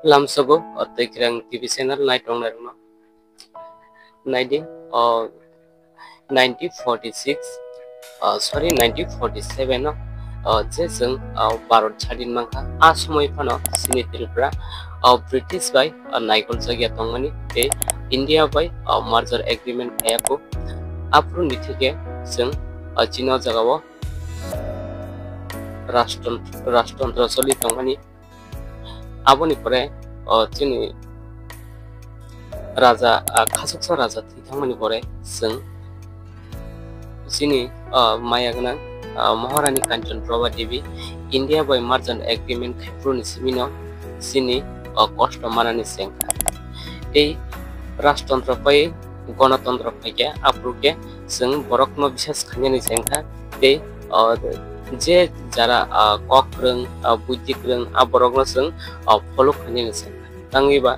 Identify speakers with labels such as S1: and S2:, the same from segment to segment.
S1: lamsogo tekrang TV channel night on no 1946 sorry 1947 no je jeng Bharat chadin mangka asmoi phano sini tripura British by naikol jagya tongmani te India by merger agreement ayako apru nithike jeng china jagao rashtontra soli tongmani aboni pore chini raja khasuksa raja thangmani pore jeng chini mayagna Maharani Kanchan Prabha Devi India by merchant agreement Khaipurni Simino Sini Costa Marani Senka Ei Rashtantra Pai Gonatantra Pake Apruke Sung Rokno Bishas Kanyani Senka Te Je Jara Kokrung Bujikrung Aborogno Sung Polo Kanyani Senka Tangiba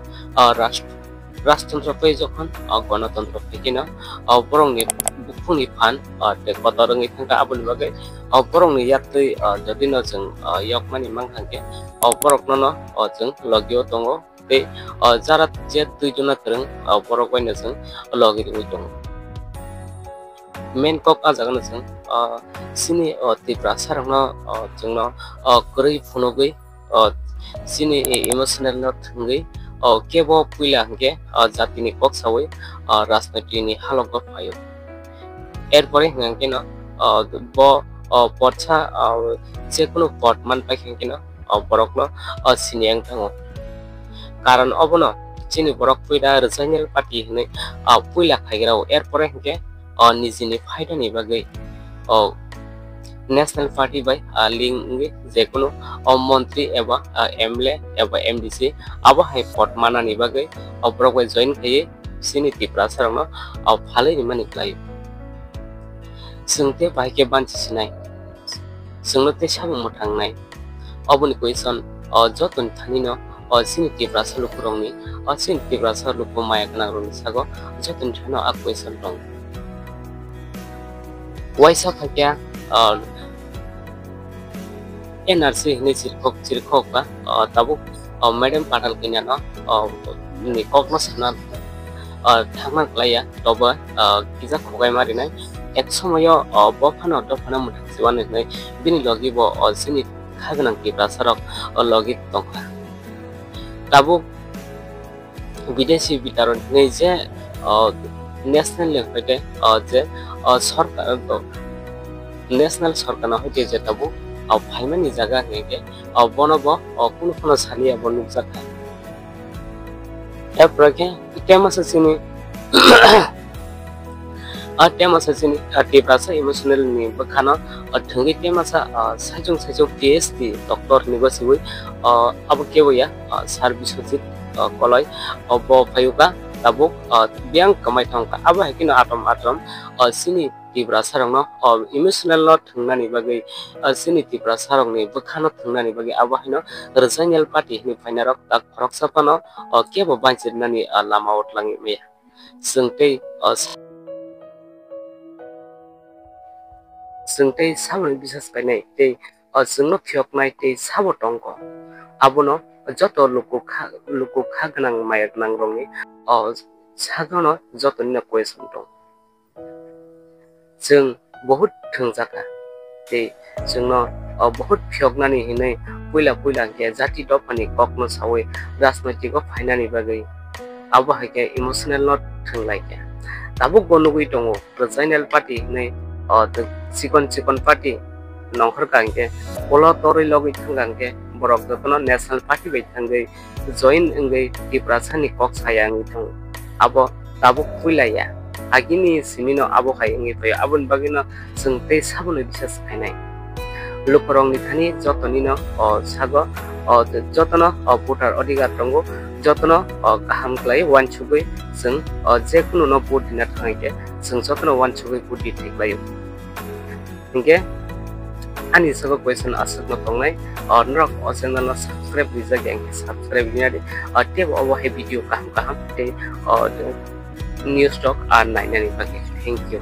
S1: Rashtantra Pai Jokon Gonatantra Pakina Borongni Bukuni Pan the Kotorang Itanga Abul Bagay Borongni Yatri Jadino Jung Yokmani Manghanke Borokno Jung Logio Tongo They Zarat Jet to Jonathan Borokwainasung Logi Tongo Main Cock Azanasan Sini Tiprasa Jungno Kuri Funogui Sini emotional not hungry Kebo Puilange Zatini Coxaway Rajniti ni Halogo Phiyok এরপরে কেন পড়ছা যে কোনো পট মান পাইছেন কেন বরকনো সিনিয়াং থাঙো কারণ অবন চিনি বরক পুইলা রিজাইনাল party হনে পুইলা খাইগ্রাও এরপরে হেকে নিজিনি ফাইদানি বাগৈ ন্যাশনাল পার্টি বাই লিঙ্গে যে কোনো মন্ত্রী এবা এমএলএ এবা এমডিসি আবো হাই পট মানানি বাগৈ বরক বাই জয়েন খাইয়ে সিনি তিপ্রাसा রং ভালোই মানি ক্লাই Sungte bahai banci sinai, sungte Sabo Mwthang nai. Aboni question joton thanino sini Tiprasa lukurongni sini Tiprasa luku maya kana roni sago joton thano a question tong. Waisa khakya NRC hini chirkhok ba tabuk madam patal kinya no ni kokno sana thangman klaya toba kija khogai mari nai এক সময় বফানো দফানা মুথাকসিবানে নাই বিনি লগিব সিনি খাগনাং তিপ্রাসারক লগি Tankha tabuk বিদেশি বিতরণ নেই যে national লেভেলে যে সরকার ন্যাশনাল সরকার হইতে যে tabuk ফাইমানি জায়গা নেকে বনব কোন কোন সালিয়া বনুক জাকা এপ্রকে কেমাসে সিনি Temasa sini Tiprasa emotional ni bakana thungi temasa sajung PhD doctor nigosiwi abo kewo ya service hosit koloi obo Phiyok tabuk biang kamai thongka abo hakino atom sini Tiprasa rongno emotional lot thungnani bagai sini Tiprasa rongni bakana thungnani bagai abo hino Rajniti party ni fainarok tak khorok sapano kebo banchirnani lama otlangi me sungtei Sungtei Sabo bisas kainai te sungno Phiyok nai te Sabo tongko abono joto luku khagnang mayagnang rongni sagono joto ni question tong jung bahut thungjaka te jungno bahut Phiyok nani hinai puila ke jati dophani kokno sawe Rajniti ko fainani bagai abo hake emotional not thunglai ke tabuk gonugui tongo Rajniti party hinai the Sikon party nongkhor kangke polo tori logi thangangke borok jotono national party bai thangai join ngai Tiprasa ni kok sayang thang abo tabuk puilaya agini simino abo khai ngai pai abon bagino sungtei Sabono bisas khainai lukorong ni thani jotoni no sago jotono voter अधिकार tongo jotono kaham klai wanswk sung je kuno no vote dina thangke sung jotono wanswk vote thiklai Hingga ani sago question asuk no tongnai norok channel no subscribe bisa geng subscribe ni ade teb obo he video kaham te news talk ar 9 ni pake thank you